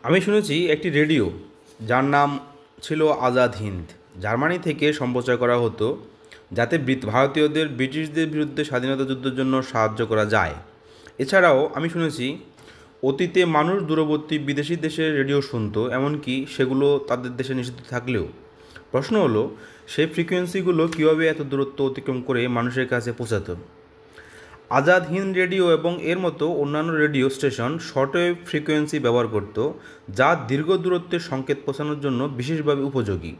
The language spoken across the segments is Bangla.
আমি শুনেছি একটি রেডিও যার নাম ছিল আজাদ হিন্দ জার্মানি থেকে সম্প্রচার করা হতো যাতে ভারতীয়দের ব্রিটিশদের বিরুদ্ধে স্বাধীনতা যুদ্ধের জন্য সাহায্য করা যায়। এছাড়াও আমি শুনেছি অতীতে মানুষ দূরবর্তী বিদেশি দেশে রেডিও শুনতো, এমনকি সেগুলো তাদের দেশে নিষিদ্ধ থাকলেও। প্রশ্ন হলো, সেই ফ্রিকোয়েন্সিগুলো কীভাবে এত দূরত্ব অতিক্রম করে মানুষের কাছে পৌঁছাতো? আজাদ হিন্দ রেডিও এবং এর মতো অন্যান্য রেডিও স্টেশন শর্টওয়েভ ফ্রিকোয়েন্সি ব্যবহার করত, যা দীর্ঘ দূরত্বের সংকেত পৌঁছানোর জন্য বিশেষভাবে উপযোগী।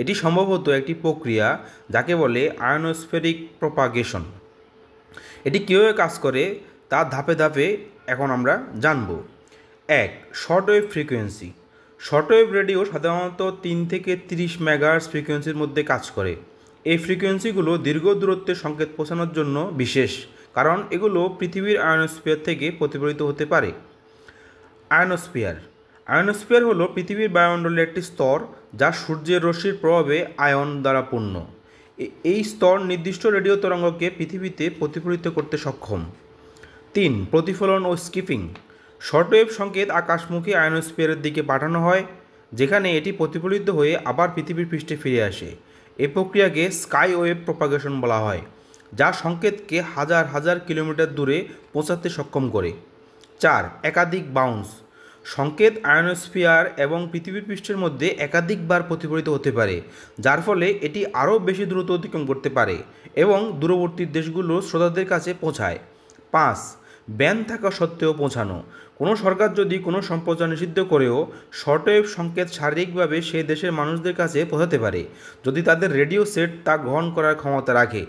এটি সম্ভবত একটি প্রক্রিয়া যাকে বলে আয়নোস্ফেরিক প্রপাগেশন। এটি কীভাবে কাজ করে তা ধাপে ধাপে এখন আমরা জানব। 1. Shortwave frequency. শর্টওয়েভ রেডিও সাধারণত 3 থেকে 30 মেগাহার্টজ ফ্রিকোয়েন্সির মধ্যে কাজ করে। এই ফ্রিকোয়েন্সিগুলো দীর্ঘ দূরত্বের সংকেত পৌঁছানোর জন্য বিশেষ, কারণ এগুলো পৃথিবীর আয়নোস্ফিয়ার থেকে প্রতিফলিত হতে পারে। আয়নোস্ফিয়ার আয়নোস্ফিয়ার হলো পৃথিবীর বায়ুমণ্ডলের একটি স্তর যা সূর্যের রশ্মির প্রভাবে আয়ন দ্বারা পূর্ণ। এই স্তর নির্দিষ্ট রেডিও তরঙ্গকে পৃথিবীতে প্রতিফলিত করতে সক্ষম। 3. প্রতিফলন ও স্কিপিং। শর্টওয়েভ সংকেত আকাশমুখী আয়নোস্ফিয়ারের দিকে পাঠানো হয়, যেখানে এটি প্রতিফলিত হয়ে আবার পৃথিবীর পৃষ্ঠে ফিরে আসে। এই প্রক্রিয়াকে স্কাই ওয়েভ প্রপাগেশন বলা হয়, যা সংকেতকে হাজার হাজার কিলোমিটার দূরে পৌঁছাতে সক্ষম করে। 4. একাধিক বাউন্স। সংকেত আয়নোস্ফিয়ার এবং পৃথিবীর পৃষ্ঠের মধ্যে একাধিকবার প্রতিফলিত হতে পারে, যার ফলে এটি আরও বেশি দ্রুত অতিক্রম করতে পারে এবং দূরবর্তী দেশগুলোর শ্রোতাদের কাছে পৌঁছায়। 5. ব্যান থাকা সত্ত্বেও পৌঁছানো। কোনো সরকার যদি কোনো সম্প্রচার নিষিদ্ধ করেও শর্টওয়েভ সংকেত শারীরিকভাবে সেই দেশের মানুষদের কাছে পৌঁছাতে পারে, যদি তাদের রেডিও সেট তা গ্রহণ করার ক্ষমতা রাখে।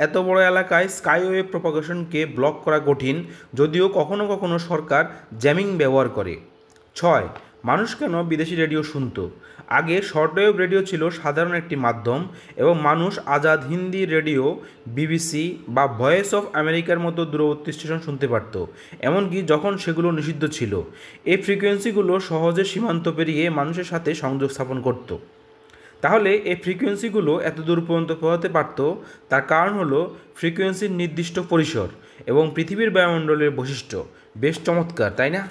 এত বড় এলাকায় স্কাইওয়েভ প্রপাগেশনকে ব্লক করা কঠিন, যদিও কখনো কখনো সরকার জ্যামিং ব্যবহার করে। 6. মানুষ কেন বিদেশি রেডিও শুনত? আগে শর্টওয়েভ রেডিও ছিল সাধারণ একটি মাধ্যম এবং মানুষ আজাদ হিন্দি রেডিও, বিবিসি বা ভয়েস অফ আমেরিকার মতো দূরবর্তী স্টেশন শুনতে পারত, এমনকি যখন সেগুলো নিষিদ্ধ ছিল। এই ফ্রিকোয়েন্সিগুলো সহজে সীমান্ত পেরিয়ে মানুষের সাথে সংযোগ স্থাপন করত। তাহলে এই ফ্রিকোয়েন্সিগুলো এত দূর পর্যন্ত পৌঁছাতে পারত, তার কারণ হলো ফ্রিকোয়েন্সির নির্দিষ্ট পরিসর এবং পৃথিবীর বায়ুমণ্ডলের বৈশিষ্ট্য। বেশ চমৎকার, তাই না?